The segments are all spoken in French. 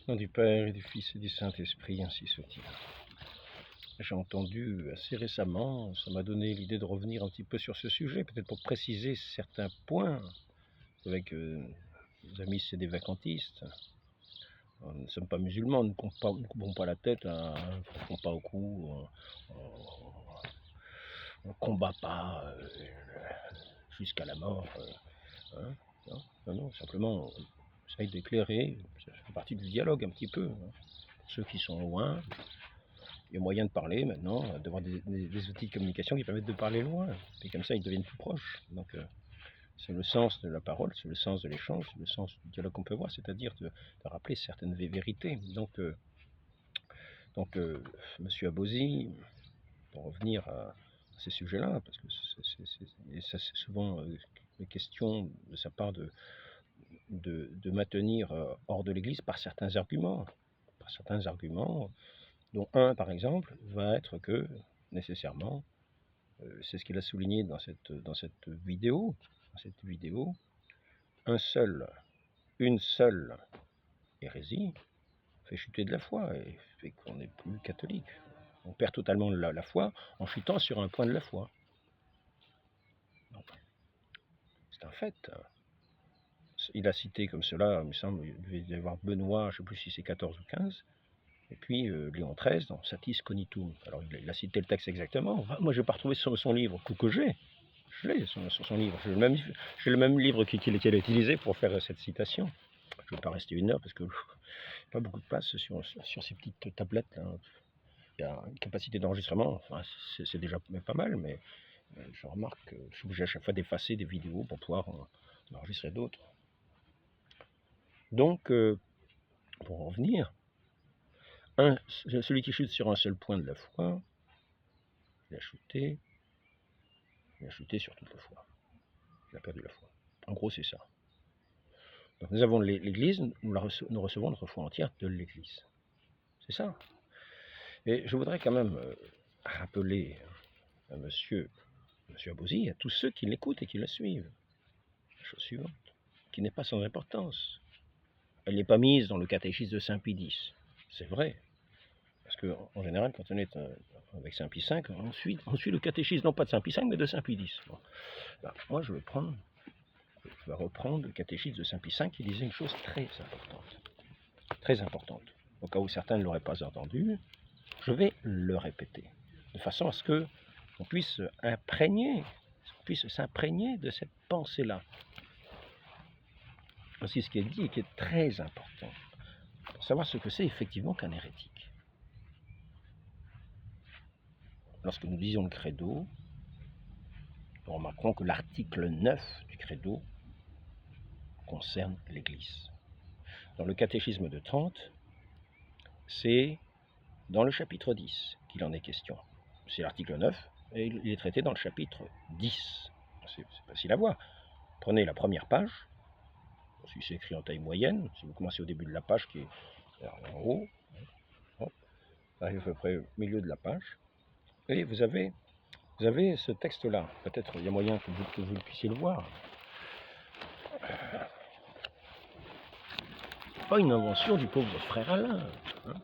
Au nom du Père et du Fils et du Saint-Esprit, ainsi soit-il. J'ai entendu assez récemment, ça m'a donné l'idée de revenir un petit peu sur ce sujet, peut-être pour préciser certains points avec les amis, c'est des vacantistes. Nous ne sommes pas musulmans, nous ne coupons pas la tête, on ne frappons pas au cou, on ne combat pas jusqu'à la mort. Hein, non, simplement on essaye d'éclairer, ça fait partie du dialogue un petit peu. Hein. Ceux qui sont loin, il y a moyen de parler maintenant, d'avoir des outils de communication qui permettent de parler loin, et comme ça ils deviennent plus proches. Donc c'est le sens de la parole, c'est le sens de l'échange, c'est le sens du dialogue qu'on peut voir, c'est-à-dire de rappeler certaines vérités. Donc Monsieur Abosi, pour revenir à ces sujets-là, parce que ça c'est souvent une question de sa part de maintenir hors de l'Église par certains arguments, dont un par exemple va être que nécessairement, c'est ce qu'il a souligné dans cette vidéo, une seule hérésie fait chuter de la foi et fait qu'on n'est plus catholique. On perd totalement la foi en chutant sur un point de la foi. C'est un fait. Il a cité comme cela, il me semble, il devait y avoir Benoît, je ne sais plus si c'est 14 ou 15, et puis Léon XIII dans Satis Cognitum. Alors il a cité le texte exactement. Moi je n'ai pas retrouvé son livre, que j'ai. Je l'ai sur son livre. J'ai le même livre qu'il a utilisé pour faire cette citation. Je ne vais pas rester une heure parce que pas beaucoup de place sur ces petites tablettes. Là. Il y a une capacité d'enregistrement, enfin, c'est déjà pas mal, mais je remarque que je suis obligé à chaque fois d'effacer des vidéos pour pouvoir en enregistrer d'autres. Donc, pour en revenir, celui qui chute sur un seul point de la foi, il a chuté sur toute la foi. Il a perdu la foi. En gros, c'est ça. Donc, nous avons l'Église, nous recevons notre foi entière de l'Église. C'est ça. Et je voudrais quand même rappeler à Monsieur Abosi, à tous ceux qui l'écoutent et qui la suivent, la chose suivante, qui n'est pas sans importance. Elle n'est pas mise dans le catéchisme de Saint Pie X. C'est vrai. Parce qu'en général, quand on est avec Saint Pie V, on suit le catéchisme, non pas de Saint Pie V, mais de Saint Pie X. Bon. Ben, moi, je vais reprendre le catéchisme de Saint Pie V qui disait une chose très importante. Très importante. Au cas où certains ne l'auraient pas entendu, je vais le répéter. De façon à ce qu'on puisse s'imprégner de cette pensée-là. C'est ce qui est dit et qui est très important. Pour savoir ce que c'est effectivement qu'un hérétique. Lorsque nous disons le credo, nous remarquerons que l'article 9 du credo concerne l'Église. Dans le catéchisme de Trente, c'est dans le chapitre 10 qu'il en est question. C'est l'article 9 et il est traité dans le chapitre 10. C'est facile à voir. Prenez la première page, si c'est écrit en taille moyenne, si vous commencez au début de la page qui est en haut, hop, arrive à peu près au milieu de la page, et vous avez ce texte-là. Peut-être il y a moyen que vous puissiez le voir. Pas une invention du pauvre frère Alain. Hein.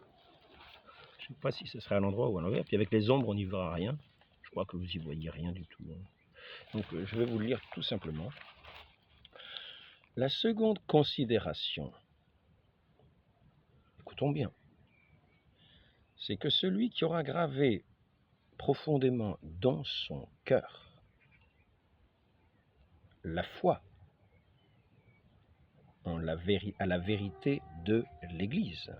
Je ne sais pas si ce serait à l'endroit ou à l'envers. Puis avec les ombres, on n'y verra rien. Je crois que vous n'y voyez rien du tout. Hein. Donc je vais vous le lire tout simplement. La seconde considération, écoutons bien, c'est que celui qui aura gravé profondément dans son cœur la foi à la vérité de l'Église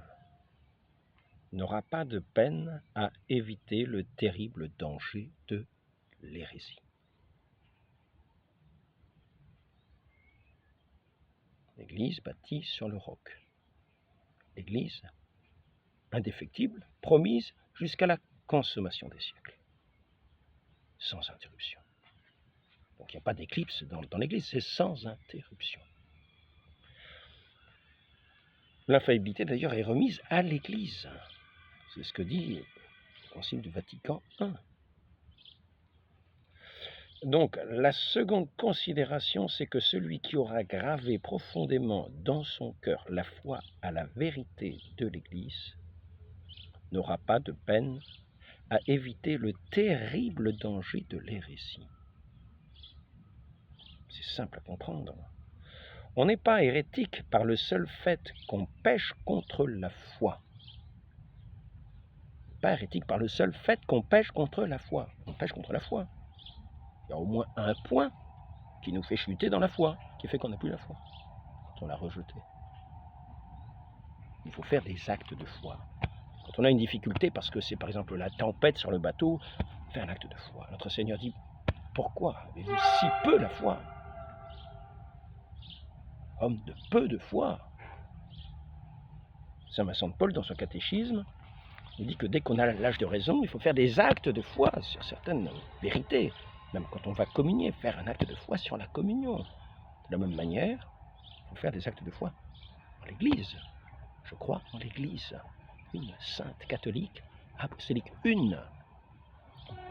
n'aura pas de peine à éviter le terrible danger de l'hérésie. L'Église bâtie sur le roc. L'Église indéfectible, promise jusqu'à la consommation des siècles, sans interruption. Donc il n'y a pas d'éclipse dans l'Église, c'est sans interruption. L'infaillibilité d'ailleurs est remise à l'Église. C'est ce que dit le Concile du Vatican I. Donc, la seconde considération, c'est que celui qui aura gravé profondément dans son cœur la foi à la vérité de l'Église n'aura pas de peine à éviter le terrible danger de l'hérésie. C'est simple à comprendre. On n'est pas hérétique par le seul fait qu'on pêche contre la foi. Pas hérétique par le seul fait qu'on pêche contre la foi. On pêche contre la foi. Il y a au moins un point qui nous fait chuter dans la foi, qui fait qu'on n'a plus la foi, quand on l'a rejetée. Il faut faire des actes de foi. Quand on a une difficulté, parce que c'est par exemple la tempête sur le bateau, fait un acte de foi. Notre Seigneur dit, pourquoi avez-vous si peu la foi? Homme de peu de foi. Saint Vincent de Paul, dans son catéchisme, il dit que dès qu'on a l'âge de raison, il faut faire des actes de foi sur certaines vérités. Même quand on va communier, faire un acte de foi sur la communion. De la même manière, il faut faire des actes de foi dans l'Église. Je crois en l'Église, une sainte catholique, apostolique, une.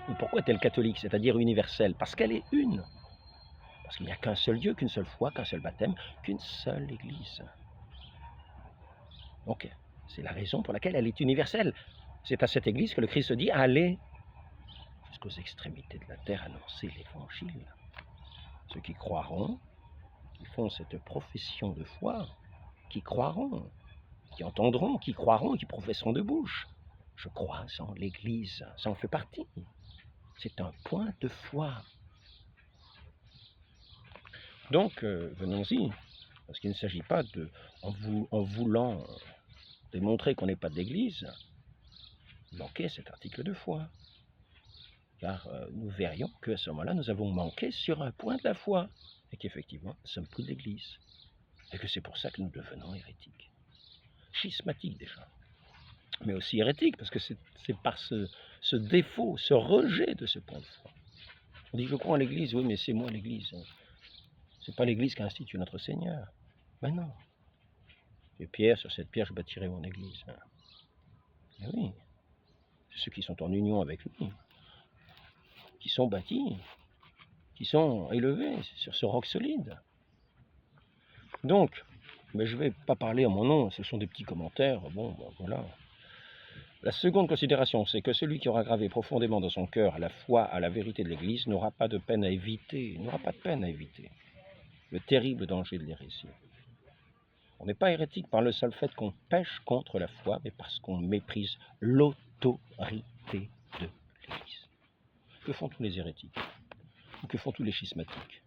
Mais pourquoi est-elle catholique, c'est-à-dire universelle? Parce qu'elle est une. Parce qu'il n'y a qu'un seul Dieu, qu'une seule foi, qu'un seul baptême, qu'une seule Église. Donc, c'est la raison pour laquelle elle est universelle. C'est à cette Église que le Christ dit, allez jusqu'aux extrémités de la terre annoncer l'Évangile. Ceux qui croiront, qui font cette profession de foi, qui croiront, qui entendront, qui croiront, qui professeront de bouche. Je crois en l'Église, ça en fait partie. C'est un point de foi. Donc, venons-y, parce qu'il ne s'agit pas de, en voulant démontrer qu'on n'est pas d'Église, manquer cet article de foi. Car nous verrions qu'à ce moment-là, nous avons manqué sur un point de la foi, et qu'effectivement, nous ne sommes plus de l'Église. Et que c'est pour ça que nous devenons hérétiques. Schismatiques déjà. Mais aussi hérétiques, parce que c'est par ce défaut, ce rejet de ce point de foi. On dit, je crois en l'Église, oui, mais c'est moi l'Église. C'est pas l'Église qui a institué notre Seigneur. Ben non. Et Pierre, sur cette pierre, je bâtirai mon Église. Et oui. C'est ceux qui sont en union avec lui, qui sont bâtis, qui sont élevés sur ce roc solide. Donc, mais je ne vais pas parler en mon nom, ce sont des petits commentaires, bon, voilà. La seconde considération, c'est que celui qui aura gravé profondément dans son cœur la foi à la vérité de l'Église n'aura pas de peine à éviter, le terrible danger de l'hérésie. On n'est pas hérétique par le seul fait qu'on pêche contre la foi, mais parce qu'on méprise l'autorité de l'Église. Que font tous les hérétiques? Ou que font tous les schismatiques?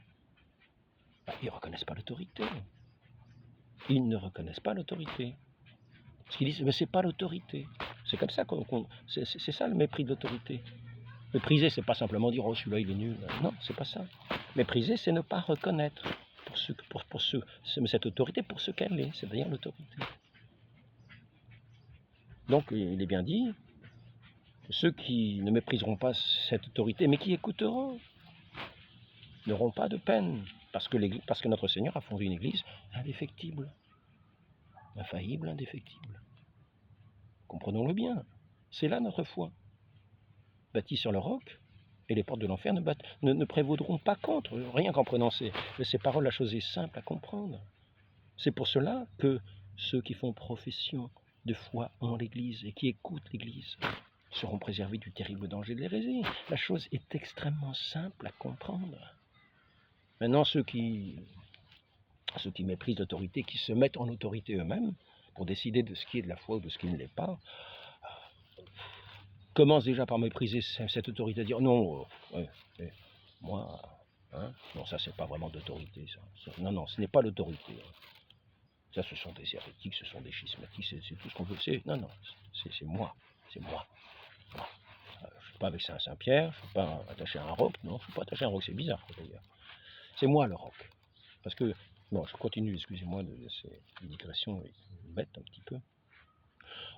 Ils ne reconnaissent pas l'autorité. Ils ne reconnaissent pas l'autorité. Parce qu'ils disent, mais c'est pas l'autorité. C'est comme ça c'est ça le mépris de l'autorité. Mépriser, c'est pas simplement dire, oh celui-là il est nul. Non, c'est pas ça. Mépriser, c'est ne pas reconnaître cette autorité pour ce qu'elle est, c'est-à-dire l'autorité. Donc il est bien dit, ceux qui ne mépriseront pas cette autorité, mais qui écouteront, n'auront pas de peine, parce que notre Seigneur a fondé une Église indéfectible, infaillible, indéfectible. Comprenons-le bien, c'est là notre foi. Bâtie sur le roc, et les portes de l'enfer ne prévaudront pas contre, rien qu'en prenant ces paroles, la chose est simple à comprendre. C'est pour cela que ceux qui font profession de foi en l'Église et qui écoutent l'Église seront préservés du terrible danger de l'hérésie. La chose est extrêmement simple à comprendre. Maintenant, ceux qui méprisent l'autorité, qui se mettent en autorité eux-mêmes pour décider de ce qui est de la foi ou de ce qui ne l'est pas, commencent déjà par mépriser cette autorité, à dire non, moi, hein, non, ça c'est pas vraiment d'autorité, ça. Non, ce n'est pas l'autorité. Ça, ce sont des hérétiques, ce sont des schismatiques, c'est tout ce qu'on veut. Non, c'est moi, c'est moi. Je ne suis pas avec Saint-Pierre, je ne suis pas attaché à un roc, non, je ne suis pas attaché à un roc, c'est bizarre d'ailleurs. C'est moi le roc. Parce que, bon, je continue, excusez-moi de ces digressions bêtes un petit peu.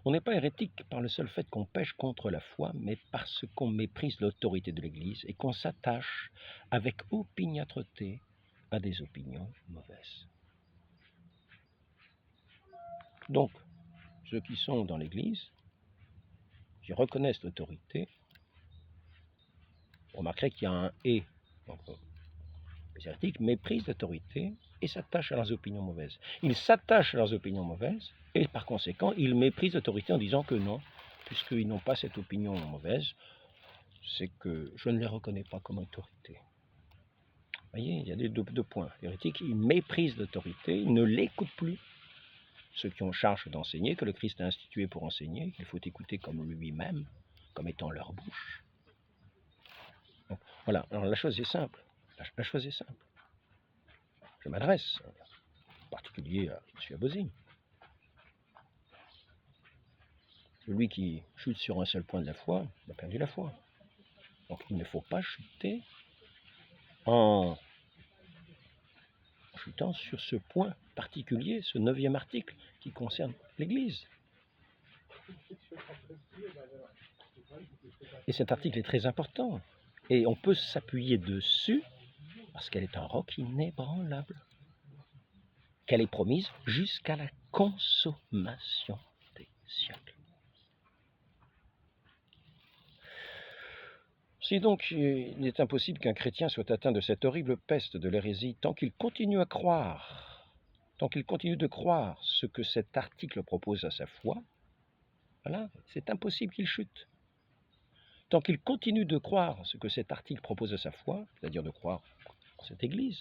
On n'est pas hérétique par le seul fait qu'on pêche contre la foi, mais parce qu'on méprise l'autorité de l'Église et qu'on s'attache avec opiniâtreté à des opinions mauvaises. Donc, ceux qui sont dans l'Église, qui reconnaissent l'autorité, vous remarquerez qu'il y a un « et ». Donc, les hérétiques méprisent l'autorité et s'attachent à leurs opinions mauvaises. Ils s'attachent à leurs opinions mauvaises et par conséquent, ils méprisent l'autorité en disant que non, puisqu'ils n'ont pas cette opinion mauvaise, c'est que je ne les reconnais pas comme autorité. Vous voyez, il y a deux points. Les hérétiques, ils méprisent l'autorité, ils ne l'écoutent plus. Ceux qui ont charge d'enseigner, que le Christ a institué pour enseigner, qu'il faut écouter comme lui-même, comme étant leur bouche. Donc, voilà, alors la chose est simple. La chose est simple. Je m'adresse en particulier à M. Abosi. Celui qui chute sur un seul point de la foi, il a perdu la foi. Donc il ne faut pas chuter en chutant sur ce point particulier, ce 9e article qui concerne l'Église. Et cet article est très important. Et on peut s'appuyer dessus parce qu'elle est un roc inébranlable, qu'elle est promise jusqu'à la consommation des siècles. Si donc il est impossible qu'un chrétien soit atteint de cette horrible peste de l'hérésie tant qu'il continue à croire, tant qu'il continue de croire ce que cet article propose à sa foi, voilà, c'est impossible qu'il chute. Tant qu'il continue de croire ce que cet article propose à sa foi, c'est-à-dire de croire en cette Église,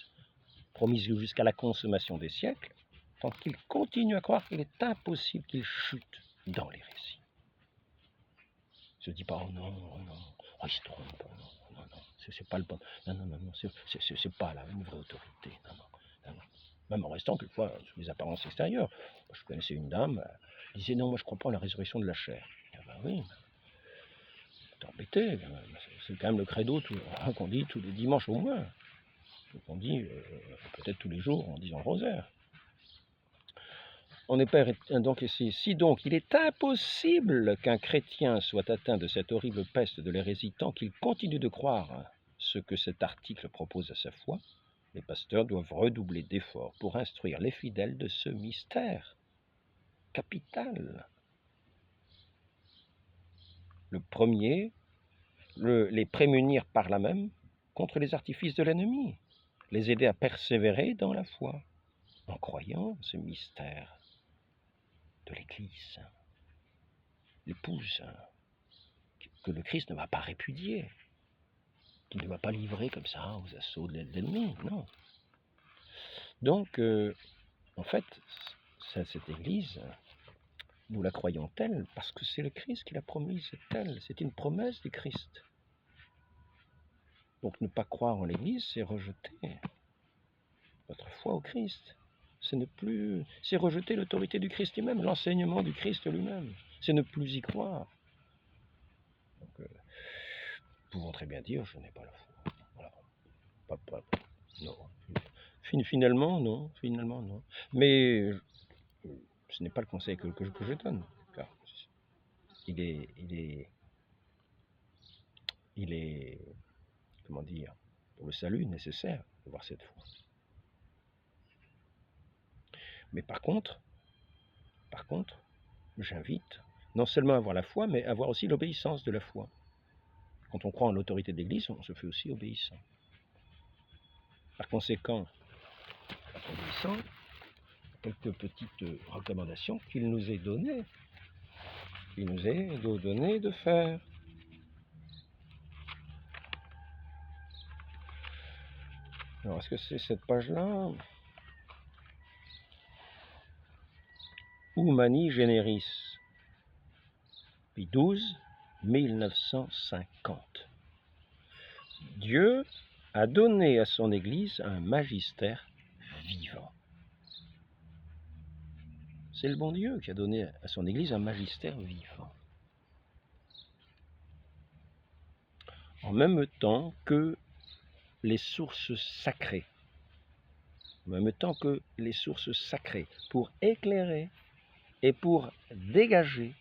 promise jusqu'à la consommation des siècles, tant qu'il continue à croire, il est impossible qu'il chute dans l'hérésie. Il ne se dit pas, oh non, oh, il se trompe, non, c'est pas le bon, non, c'est pas la vraie autorité, non. Même en restant quelquefois sous les apparences extérieures. Je connaissais une dame, elle disait, non, moi je crois pas à la résurrection de la chair. Ah ben oui, t'es embêté, c'est quand même le credo qu'on dit tous les dimanches au moins. On dit peut-être tous les jours en disant le rosaire. On est père, donc ici. Si donc il est impossible qu'un chrétien soit atteint de cette horrible peste de l'hérésie tant qu'il continue de croire ce que cet article propose à sa foi, les pasteurs doivent redoubler d'efforts pour instruire les fidèles de ce mystère capital. Le premier, les prémunir par là même contre les artifices de l'ennemi, les aider à persévérer dans la foi, en croyant ce mystère de l'Église, l'épouse, que le Christ ne va pas répudier, qu'il ne va pas livrer comme ça aux assauts de l'ennemi, non. Donc, en fait, cette Église, nous la croyons telle parce que c'est le Christ qui l'a promise, c'est telle, c'est une promesse du Christ. Donc, ne pas croire en l'Église, c'est rejeter votre foi au Christ. C'est rejeter l'autorité du Christ lui-même, l'enseignement du Christ lui-même. C'est ne plus y croire. Donc, nous pouvons très bien dire, je n'ai pas la foi. Voilà. Non. Finalement, non. Mais ce n'est pas le conseil que je donne. Car il est, comment dire, pour le salut nécessaire d'avoir cette foi. Mais par contre, j'invite non seulement à avoir la foi, mais à avoir aussi l'obéissance de la foi. Quand on croit en l'autorité de l'Église, on se fait aussi obéissant. Par conséquent, en obéissant, quelques petites recommandations qu'il nous est donné de faire. Alors, est-ce que c'est cette page-là? Humani Generis, puis 12, 1950. Dieu a donné à son Église un magistère vivant. C'est le bon Dieu qui a donné à son Église un magistère vivant. En même temps que les sources sacrées. En même temps que les sources sacrées, pour éclairer et pour dégager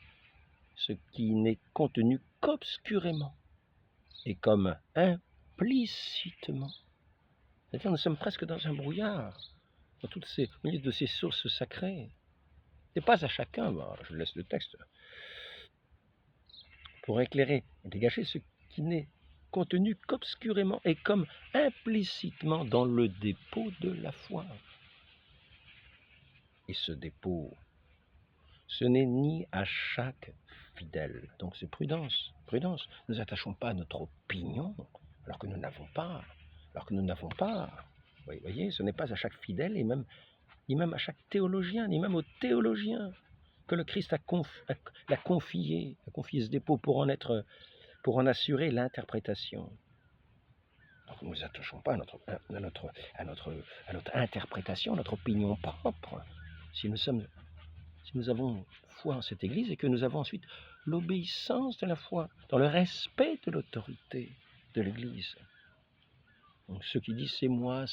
ce qui n'est contenu qu'obscurément et comme implicitement. C'est-à-dire nous sommes presque dans un brouillard, dans toutes ces, au milieu de ces sources sacrées. C'est pas à chacun, je laisse le texte, pour éclairer et dégager ce qui n'est contenu qu'obscurément et comme implicitement dans le dépôt de la foi. Et ce dépôt, ce n'est ni à chaque fidèle. Donc c'est prudence, prudence. Ne nous attachons pas à notre opinion, alors que nous n'avons pas. Vous voyez, ce n'est pas à chaque fidèle, et ni même à chaque théologien, ni même aux théologiens, que le Christ a confié ce dépôt pour en assurer l'interprétation. Donc nous ne nous attachons pas à notre interprétation, à notre opinion propre. Si nous avons foi en cette Église et que nous avons ensuite l'obéissance de la foi, dans le respect de l'autorité de l'Église. Donc ceux qui disent c'est moi,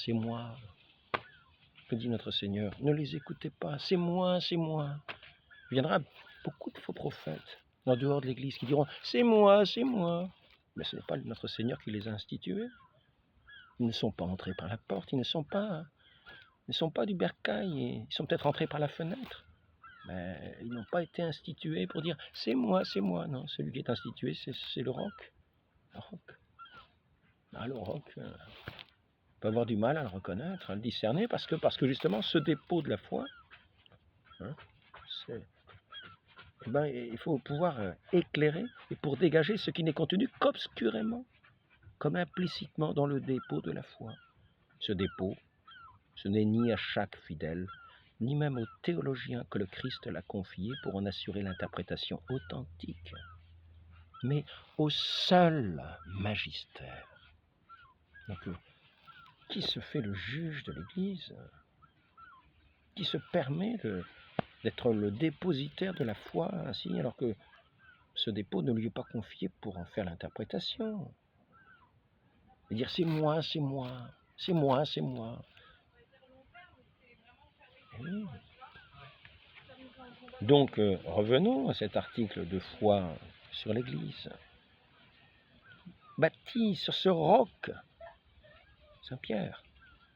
que dit notre Seigneur, ne les écoutez pas, c'est moi. Il viendra beaucoup de faux prophètes en dehors de l'Église qui diront c'est moi. Mais ce n'est pas notre Seigneur qui les a institués. Ils ne sont pas entrés par la porte, ils ne sont pas du bercail, ils sont peut-être entrés par la fenêtre. Mais ils n'ont pas été institués pour dire c'est moi. Non, celui qui est institué, c'est le roc. Le roc peut avoir du mal à le reconnaître, à le discerner, parce que justement, ce dépôt de la foi, il faut pouvoir éclairer et pour dégager ce qui n'est contenu qu'obscurément, comme implicitement dans le dépôt de la foi. Ce dépôt, ce n'est ni à chaque fidèle, ni même aux théologiens que le Christ l'a confié pour en assurer l'interprétation authentique, mais au seul magistère. Donc, qui se fait le juge de l'Église, qui se permet d'être le dépositaire de la foi ainsi, alors que ce dépôt ne lui est pas confié pour en faire l'interprétation. Et dire c'est moi. Oui. Donc, revenons à cet article de foi sur l'Église. Bâti sur ce roc, Saint-Pierre,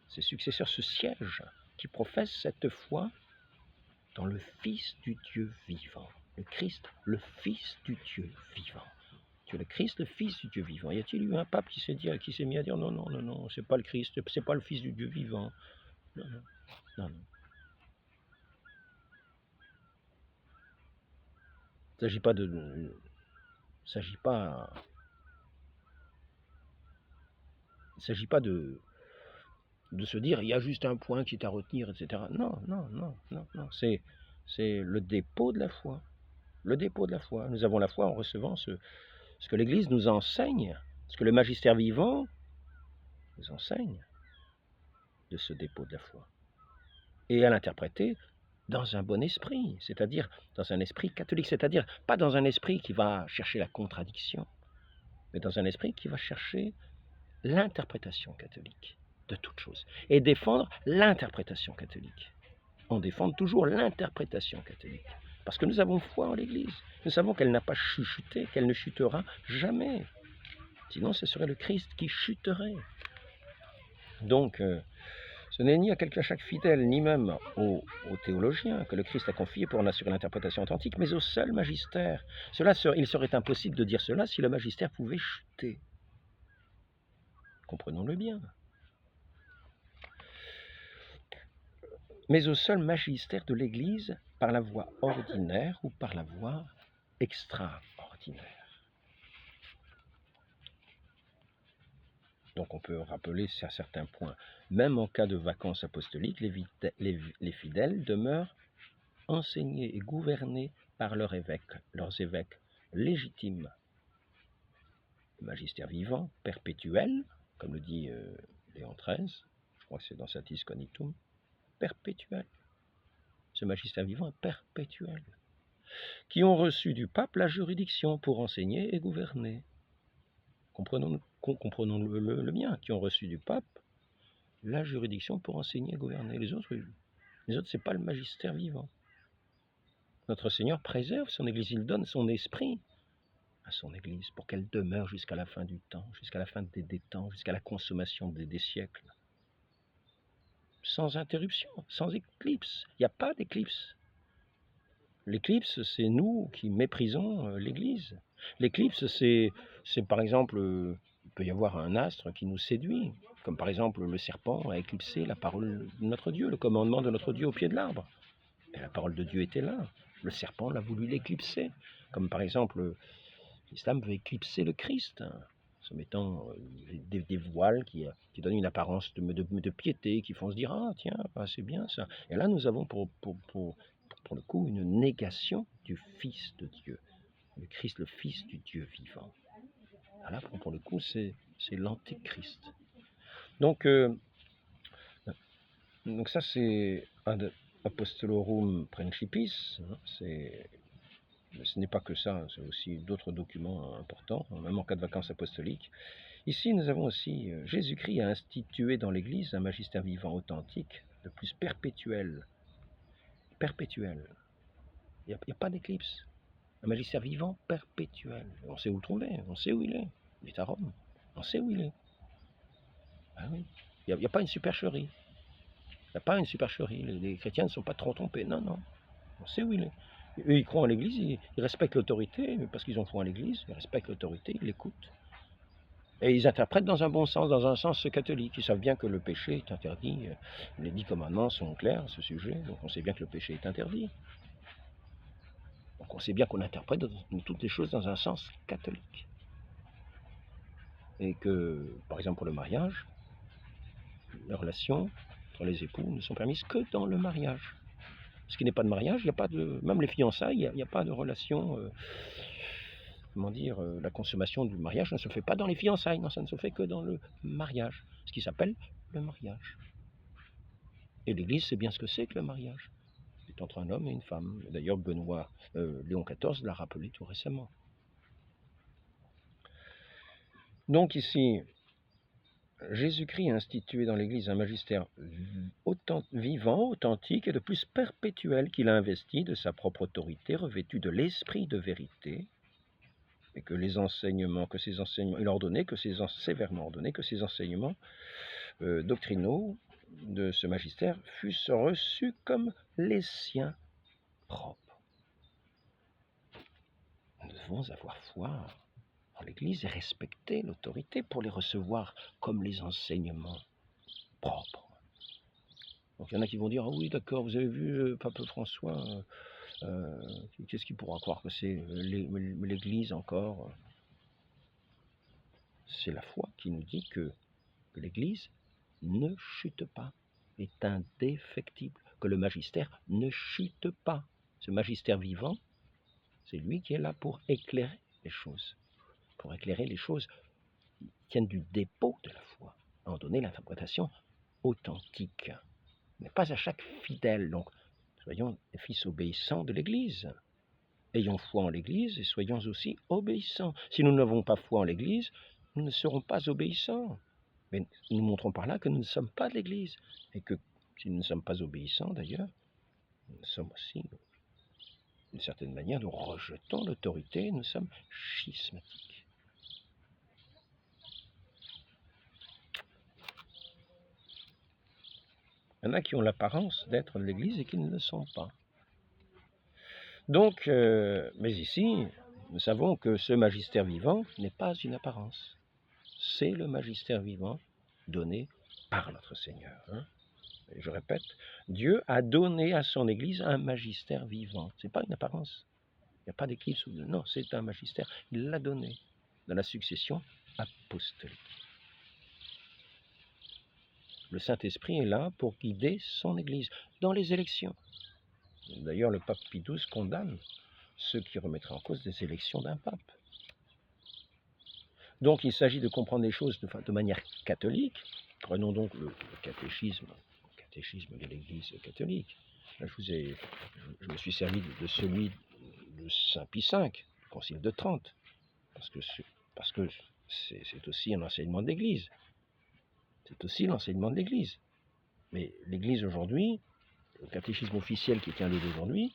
ses successeurs, ce siège qui professe cette foi dans le Fils du Dieu vivant. Le Christ, le Fils du Dieu vivant. Tu es le Christ, le Fils du Dieu vivant. Y a-t-il eu un pape qui s'est mis à dire non, c'est pas le Christ, c'est pas le Fils du Dieu vivant. Non. Il ne s'agit pas de se dire il y a juste un point qui est à retenir, etc. Non. C'est le dépôt de la foi. Le dépôt de la foi. Nous avons la foi en recevant ce que l'Église nous enseigne, ce que le magistère vivant nous enseigne de ce dépôt de la foi. Et à l'interpréter dans un bon esprit, c'est-à-dire dans un esprit catholique, c'est-à-dire pas dans un esprit qui va chercher la contradiction, mais dans un esprit qui va chercher l'interprétation catholique de toute chose et défendre l'interprétation catholique. On défend toujours l'interprétation catholique parce que nous avons foi en l'Église. Nous savons qu'elle n'a pas chuté, qu'elle ne chutera jamais. Sinon, ce serait le Christ qui chuterait. Donc, ce n'est ni à chaque fidèle, ni même aux théologiens que le Christ a confié pour en assurer l'interprétation authentique, mais au seul magistère. Il serait impossible de dire cela si le magistère pouvait chuter. Comprenons-le bien. Mais au seul magistère de l'Église, par la voie ordinaire ou par la voie extraordinaire. Donc on peut rappeler à certains points, même en cas de vacances apostoliques, les fidèles demeurent enseignés et gouvernés par leurs évêques légitimes. Le magistère vivant, perpétuel, comme le dit Léon XIII, je crois que c'est dans Satis Cognitum, perpétuel. Ce magistère vivant est perpétuel. Qui ont reçu du pape la juridiction pour enseigner et gouverner. Comprenons-le bien, qui ont reçu du pape la juridiction pour enseigner et gouverner. Les autres, c'est pas le magistère vivant. Notre Seigneur préserve son Église, il donne son esprit à son Église pour qu'elle demeure jusqu'à la fin du temps, jusqu'à la fin des temps, jusqu'à la consommation des siècles. Sans interruption, sans éclipse. Il n'y a pas d'éclipse. L'éclipse, c'est nous qui méprisons l'Église. L'éclipse, c'est par exemple peut y avoir un astre qui nous séduit, comme par exemple le serpent a éclipsé la parole de notre Dieu, le commandement de notre Dieu au pied de l'arbre. Et la parole de Dieu était là. Le serpent l'a voulu l'éclipser, comme par exemple l'islam veut éclipser le Christ, hein, se mettant des voiles qui donnent une apparence de piété, qui font se dire « Ah tiens, c'est bien ça ». Et là nous avons pour le coup une négation du Fils de Dieu, le Christ, le Fils du Dieu vivant. Là pour le coup c'est l'antéchrist. Donc ça c'est ad apostolorum principis, hein, ce n'est pas que ça, c'est aussi d'autres documents importants, même en cas de vacances apostoliques. Ici, nous avons aussi Jésus-Christ a institué dans l'Église un magistère vivant authentique, le plus perpétuel. Perpétuel. Il n'y a pas d'éclipse. Un magistère vivant perpétuel. On sait où le trouver, on sait où il est. Il est à Rome. On sait où il est. Ah oui. Il n'y a pas une supercherie. Il n'y a pas une supercherie. Les chrétiens ne sont pas trop trompés. Non, non. On sait où il est. Eux, ils croient en l'Église, ils respectent l'autorité, parce qu'ils ont foi en l'Église, ils respectent l'autorité, ils l'écoutent. Et ils interprètent dans un bon sens, dans un sens catholique. Ils savent bien que le péché est interdit. Les 10 commandements sont clairs à ce sujet, donc on sait bien que le péché est interdit. Donc on sait bien qu'on interprète toutes les choses dans un sens catholique. Et que, par exemple pour le mariage, les relations entre les époux ne sont permises que dans le mariage. Ce qui n'est pas de mariage, il n'y a pas de... Même les fiançailles, il n'y a pas de relation... comment dire, la consommation du mariage ne se fait pas dans les fiançailles, non, ça ne se fait que dans le mariage, ce qui s'appelle le mariage. Et l'Église sait bien ce que c'est que le mariage. C'est entre un homme et une femme. D'ailleurs, Léon XIV l'a rappelé tout récemment. Donc ici, Jésus-Christ a institué dans l'Église un magistère vivant, authentique et de plus perpétuel qu'il a investi de sa propre autorité, revêtu de l'esprit de vérité, et que il a ordonné sévèrement ordonné que ces enseignements doctrinaux de ce magistère fussent reçus comme les siens propres. Nous devons avoir foi en l'Église et respecter l'autorité pour les recevoir comme les enseignements propres. Donc il y en a qui vont dire « Ah oui, d'accord, vous avez vu Pape François, qu'est-ce qu'il pourra croire que c'est l'Église encore ?» C'est la foi qui nous dit que l'Église ne chute pas, est indéfectible, que le magistère ne chute pas. Ce magistère vivant, c'est lui qui est là pour éclairer les choses qui tiennent du dépôt de la foi, à en donner l'interprétation authentique. Mais pas à chaque fidèle, donc soyons des fils obéissants de l'Église. Ayons foi en l'Église et soyons aussi obéissants. Si nous n'avons pas foi en l'Église, nous ne serons pas obéissants. Mais nous montrons par là que nous ne sommes pas de l'Église. Et que si nous ne sommes pas obéissants d'ailleurs, nous sommes aussi, d'une certaine manière, nous rejetons l'autorité, nous sommes schismatiques. Il y en a qui ont l'apparence d'être de l'Église et qui ne le sont pas. Donc, mais ici, nous savons que ce magistère vivant n'est pas une apparence. C'est le magistère vivant donné par notre Seigneur. Et je répète, Dieu a donné à son Église un magistère vivant. Ce n'est pas une apparence. Il n'y a pas d'éclipse. Non, c'est un magistère. Il l'a donné dans la succession apostolique. Le Saint-Esprit est là pour guider son Église dans les élections. D'ailleurs, le pape Pie XII condamne ceux qui remettraient en cause des élections d'un pape. Donc, il s'agit de comprendre les choses de manière catholique. Prenons donc le catéchisme de l'Église catholique. Là, je me suis servi de celui de Saint Pie V, le Concile de Trente, parce que c'est aussi un enseignement de l'Église. C'est aussi l'enseignement de l'Église. Mais l'Église aujourd'hui, le catéchisme officiel qui est tient lieu d'aujourd'hui,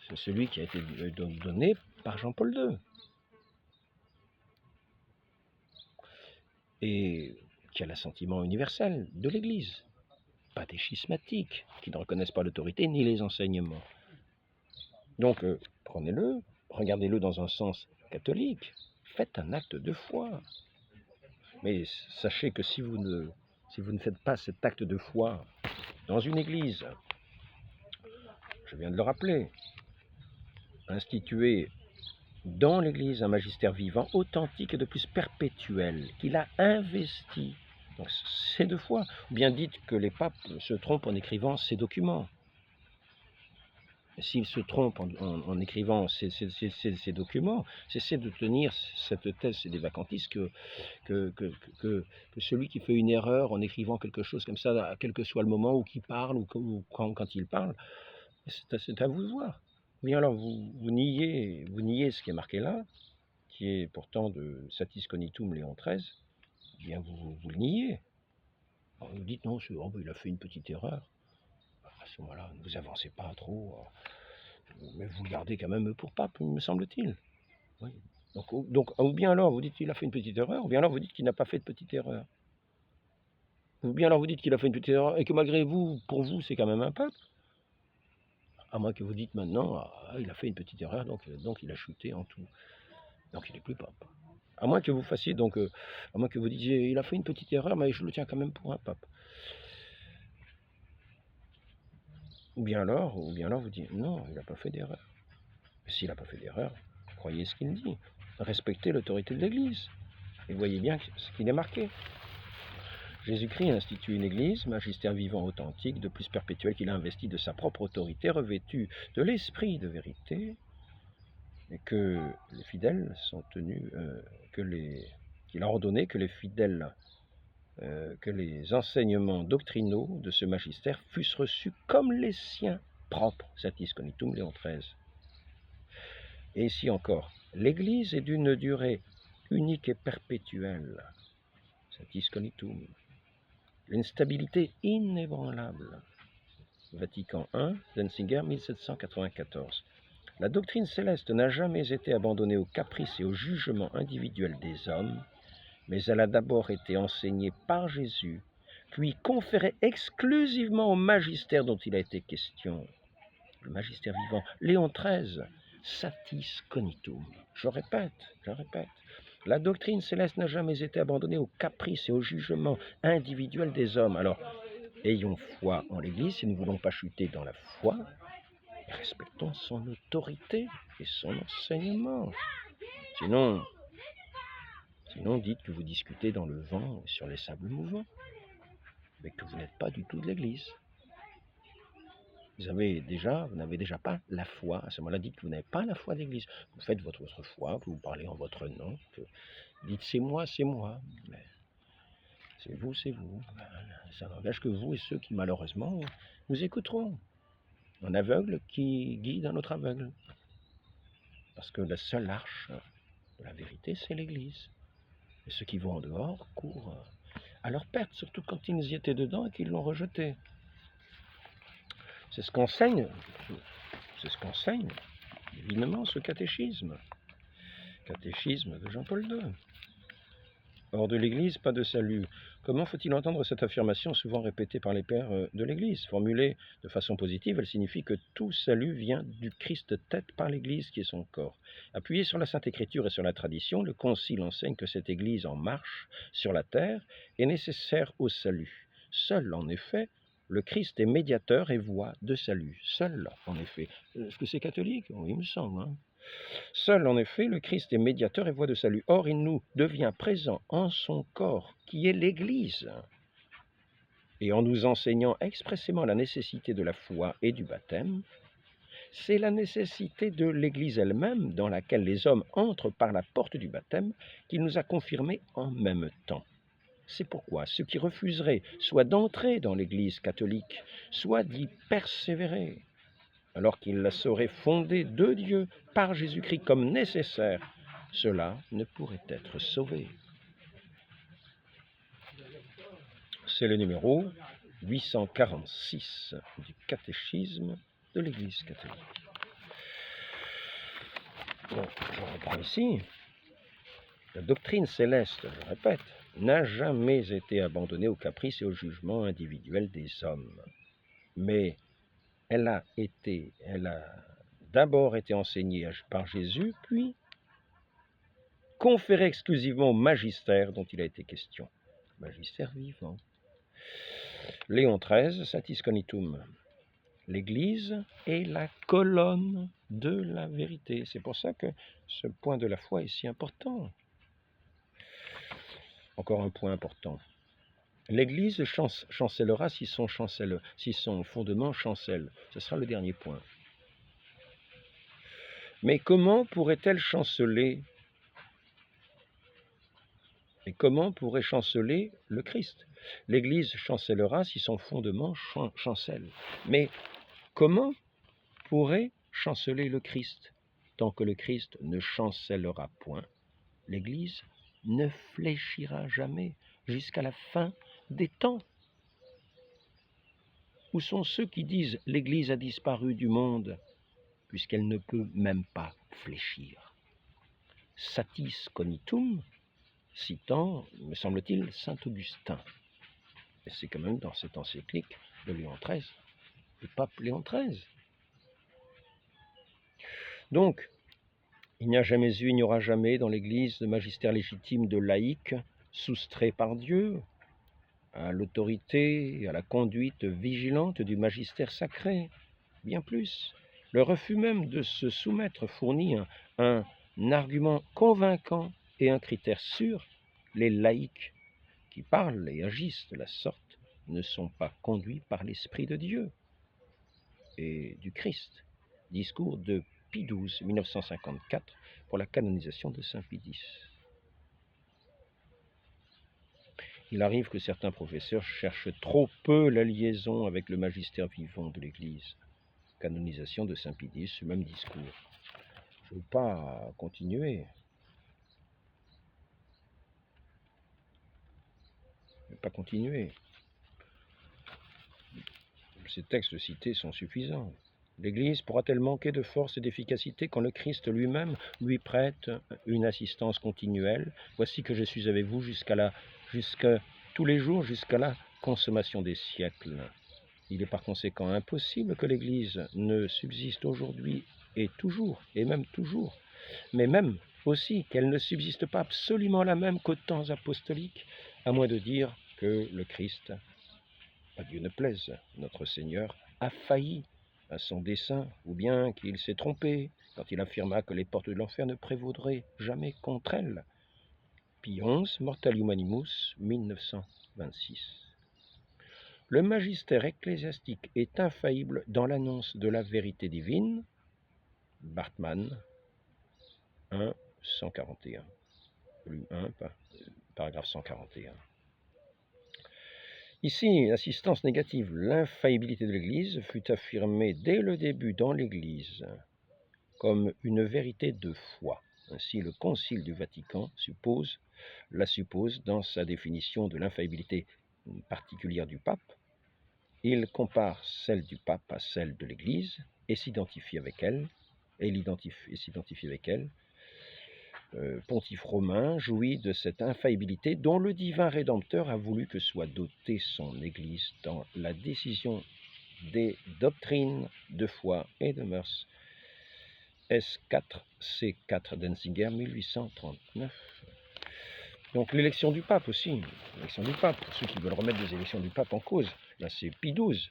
c'est celui qui a été donné par Jean-Paul II. Et qui a l'assentiment universel de l'Église. Pas des schismatiques, qui ne reconnaissent pas l'autorité ni les enseignements. Donc, prenez-le, regardez-le dans un sens catholique, faites un acte de foi. Mais sachez que si vous ne faites pas cet acte de foi dans une église, je viens de le rappeler, institué dans l'église un magistère vivant, authentique et de plus perpétuel, qu'il a investi. Donc c'est de foi. Ou bien dites que les papes se trompent en écrivant ces documents. S'ils se trompent en écrivant ces documents, cessez de tenir cette thèse, c'est des vacantistes, que celui qui fait une erreur en écrivant quelque chose comme ça, quel que soit le moment où il parle ou quand il parle, c'est à vous de voir. Mais alors vous niez ce qui est marqué là, qui est pourtant de Satis Cognitum Léon XIII, eh bien vous le niez. Alors vous dites non, il a fait une petite erreur. À ce moment-là, ne vous avancez pas trop. Mais vous le gardez quand même pour pape, me semble-t-il. Oui. Donc, ou bien alors vous dites qu'il a fait une petite erreur, ou bien alors vous dites qu'il n'a pas fait de petite erreur. Ou bien alors vous dites qu'il a fait une petite erreur et que malgré vous, pour vous, c'est quand même un pape. À moins que vous dites maintenant, il a fait une petite erreur, donc il a chuté en tout. Donc il n'est plus pape. À moins que vous fassiez, à moins que vous disiez, il a fait une petite erreur, mais je le tiens quand même pour un pape. Ou bien alors vous dites, non, il n'a pas fait d'erreur. S'il n'a pas fait d'erreur, croyez ce qu'il dit. Respectez l'autorité de l'Église. Et voyez bien ce qu'il est marqué. Jésus-Christ institue une Église, magistère vivant authentique, de plus perpétuel qu'il a investi de sa propre autorité, revêtu de l'esprit de vérité, et que les fidèles sont tenus, qu'il a ordonné que les fidèles, que les enseignements doctrinaux de ce magistère fussent reçus comme les siens propres, Satis Cognitum Léon XIII. Et ici encore, l'Église est d'une durée unique et perpétuelle, Satis Cognitum. Une stabilité inébranlable. Vatican I, Denzinger, 1794. La doctrine céleste n'a jamais été abandonnée aux caprices et au jugement individuel des hommes, mais elle a d'abord été enseignée par Jésus, puis conférée exclusivement au magistère dont il a été question, le magistère vivant, Léon XIII, Satis Cognitum. Je répète, la doctrine céleste n'a jamais été abandonnée aux caprices et au jugement individuel des hommes. Alors, ayons foi en l'Église si nous ne voulons pas chuter dans la foi, et respectons son autorité et son enseignement. Sinon, dites que vous discutez dans le vent sur les sables mouvants, mais que vous n'êtes pas du tout de l'Église. Vous n'avez déjà pas la foi. À ce moment-là, dites que vous n'avez pas la foi d'Église. Vous faites votre foi, que vous parlez en votre nom. Dites c'est moi. Mais c'est vous. Ça n'engage que vous et ceux qui, malheureusement, vous écouteront. Un aveugle qui guide un autre aveugle. Parce que la seule arche de la vérité, c'est l'Église. Et ceux qui vont en dehors courent à leur perte, surtout quand ils y étaient dedans et qu'ils l'ont rejeté. C'est ce qu'enseigne évidemment ce catéchisme de Jean-Paul II. Hors de l'Église, pas de salut. Comment faut-il entendre cette affirmation souvent répétée par les pères de l'Église? Formulée de façon positive, elle signifie que tout salut vient du Christ tête par l'Église qui est son corps. Appuyé sur la Sainte Écriture et sur la tradition, le Concile enseigne que cette Église en marche sur la terre est nécessaire au salut. Seul, en effet, le Christ est médiateur et voie de salut. Seul, en effet. Est-ce que c'est catholique? Oui, il me semble. Seul, en effet, le Christ est médiateur et voie de salut. Or, il nous devient présent en son corps, qui est l'Église. Et en nous enseignant expressément la nécessité de la foi et du baptême, c'est la nécessité de l'Église elle-même, dans laquelle les hommes entrent par la porte du baptême, qu'il nous a confirmé en même temps. C'est pourquoi ceux qui refuseraient soit d'entrer dans l'Église catholique, soit d'y persévérer, alors qu'ils la sauraient fondée de Dieu par Jésus-Christ comme nécessaire, cela ne pourrait être sauvé. C'est le numéro 846 du catéchisme de l'Église catholique. Bon, je reprends ici. La doctrine céleste, je répète, n'a jamais été abandonnée aux caprices et au jugement individuel des hommes. Mais elle a d'abord été enseignée par Jésus, puis conféré exclusivement au magistère dont il a été question. Magistère vivant. Léon XIII, Satis Cognitum. L'Église est la colonne de la vérité. C'est pour ça que ce point de la foi est si important. Encore un point important. L'Église chancellera si son fondement chancelle. Ce sera le dernier point. Mais comment pourrait-elle chanceler? Et comment pourrait chanceler le Christ? L'Église chancellera si son fondement chancelle. Mais comment pourrait chanceler le Christ? Tant que le Christ ne chancellera point, l'Église ne fléchira jamais jusqu'à la fin des temps. Où sont ceux qui disent « l'Église a disparu du monde » puisqu'elle ne peut même pas fléchir? Satis Cognitum, citant, me semble-t-il, saint Augustin. Et c'est quand même dans cette encyclique de Léon XIII, le pape Léon XIII. Donc, il n'y a jamais eu, il n'y aura jamais dans l'Église de magistère légitime de laïcs soustrait par Dieu à l'autorité et à la conduite vigilante du magistère sacré. Bien plus, le refus même de se soumettre fournit un argument convaincant et un critère sûr. Les laïcs qui parlent et agissent de la sorte ne sont pas conduits par l'Esprit de Dieu et du Christ. Discours de Pie XII, 1954, pour la canonisation de Saint Pie X. Il arrive que certains professeurs cherchent trop peu la liaison avec le magistère vivant de l'Église. Canonisation de Saint Pie X, ce même discours. Je ne veux pas continuer. Ces textes cités sont suffisants. L'Église pourra-t-elle manquer de force et d'efficacité quand le Christ lui-même lui prête une assistance continuelle? Voici que je suis avec vous tous les jours jusqu'à la consommation des siècles. Il est par conséquent impossible que l'Église ne subsiste aujourd'hui et toujours, et même toujours, mais même aussi qu'elle ne subsiste pas absolument la même qu'aux temps apostoliques, à moins de dire que le Christ, à Dieu ne plaise, notre Seigneur, a failli à son dessein, ou bien qu'il s'est trompé quand il affirma que les portes de l'enfer ne prévaudraient jamais contre elle. Pie XI, Mortalium Animus, 1926. Le magistère ecclésiastique est infaillible dans l'annonce de la vérité divine. Bartmann, 1, 141. Volume 1, paragraphe 141. Ici, assistance négative. L'infaillibilité de l'Église fut affirmée dès le début dans l'Église comme une vérité de foi. Ainsi, le Concile du Vatican la suppose dans sa définition de l'infaillibilité particulière du pape. Il compare celle du pape à celle de l'Église et s'identifie avec elle. Pontife romain jouit de cette infaillibilité dont le divin Rédempteur a voulu que soit dotée son Église dans la décision des doctrines de foi et de mœurs. S4, C4 d'Enzinger, 1839. Donc l'élection du pape aussi, l'élection du pape, pour ceux qui veulent remettre des élections du pape en cause, là c'est Pie XII.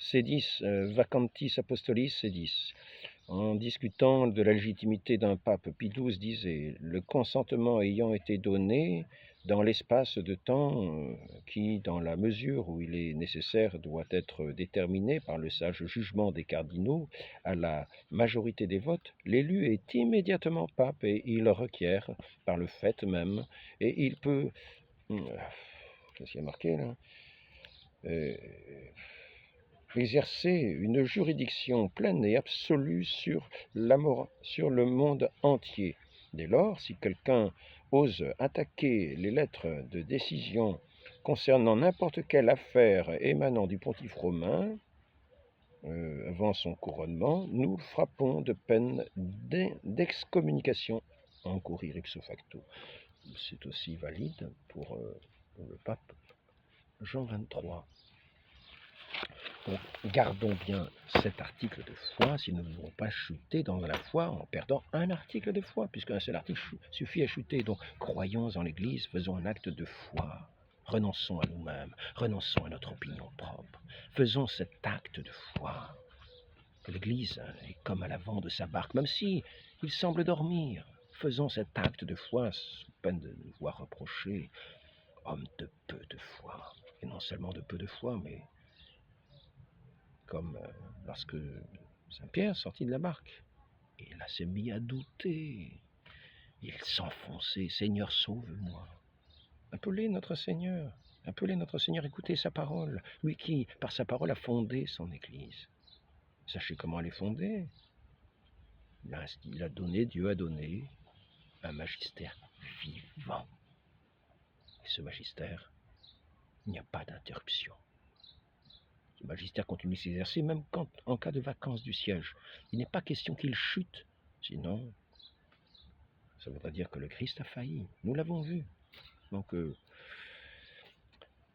C10, Vacantis Apostolis, C10. En discutant de la légitimité d'un pape, Pie XII disait « Le consentement ayant été donné dans l'espace de temps qui, dans la mesure où il est nécessaire, doit être déterminé par le sage jugement des cardinaux à la majorité des votes, l'élu est immédiatement pape et il requiert, par le fait même, et il peut... Qu'est-ce qu'il y a marqué là exercer une juridiction pleine et absolue sur le monde entier. Dès lors, si quelqu'un ose attaquer les lettres de décision concernant n'importe quelle affaire émanant du pontife romain, avant son couronnement, nous frappons de peine d'excommunication à encourir ipso facto. C'est aussi valide pour le pape Jean XXIII. Donc, gardons bien cet article de foi si nous ne voulons pas chuter dans la foi en perdant un article de foi, puisqu'un seul article suffit à chuter. Donc, croyons en l'Église, faisons un acte de foi. Renonçons à nous-mêmes, renonçons à notre opinion propre. Faisons cet acte de foi. L'Église est comme à l'avant de sa barque, même si il semble dormir. Faisons cet acte de foi sous peine de nous voir reprocher. Homme de peu de foi. Et non seulement de peu de foi, mais comme lorsque Saint Pierre sortit de la barque. Et là s'est mis à douter. Il s'enfonçait. Seigneur, sauve-moi. Appelez notre Seigneur. Appelez notre Seigneur, écoutez sa parole. Lui qui, par sa parole, a fondé son Église. Sachez comment elle est fondée. Dieu a donné un magistère vivant. Et ce magistère, il n'y a pas d'interruption. Ce magistère continue de s'exercer même en cas de vacances du siège. Il n'est pas question qu'il chute, sinon ça voudrait dire que le Christ a failli. Nous l'avons vu. Donc,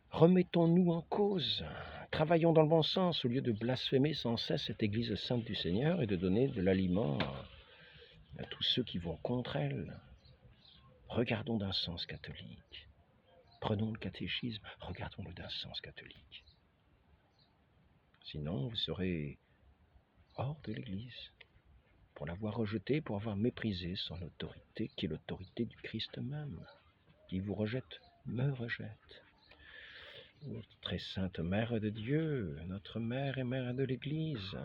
remettons-nous en cause. Travaillons dans le bon sens au lieu de blasphémer sans cesse cette Église sainte du Seigneur et de donner de l'aliment à tous ceux qui vont contre elle. Regardons d'un sens catholique. Prenons le catéchisme, regardons-le d'un sens catholique. Sinon, vous serez hors de l'Église, pour l'avoir rejeté, pour avoir méprisé son autorité, qui est l'autorité du Christ même. Qui vous rejette, me rejette. Notre très sainte Mère de Dieu, notre Mère et Mère de l'Église,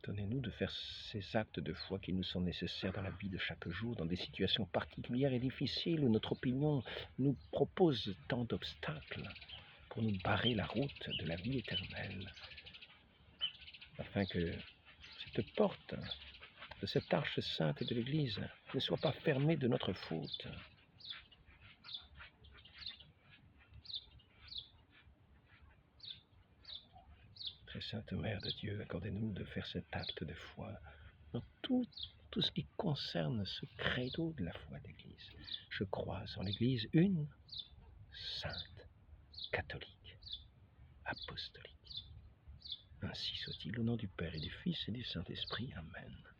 donnez-nous de faire ces actes de foi qui nous sont nécessaires dans la vie de chaque jour, dans des situations particulières et difficiles où notre opinion nous propose tant d'obstacles pour nous barrer la route de la vie éternelle, afin que cette porte de cette arche sainte de l'Église ne soit pas fermée de notre faute. Très sainte Mère de Dieu, accordez-nous de faire cet acte de foi dans tout ce qui concerne ce credo de la foi de l'Église. Je crois en l'Église une, sainte, catholique, apostolique. Ainsi soit-il, au nom du Père et du Fils et du Saint-Esprit. Amen.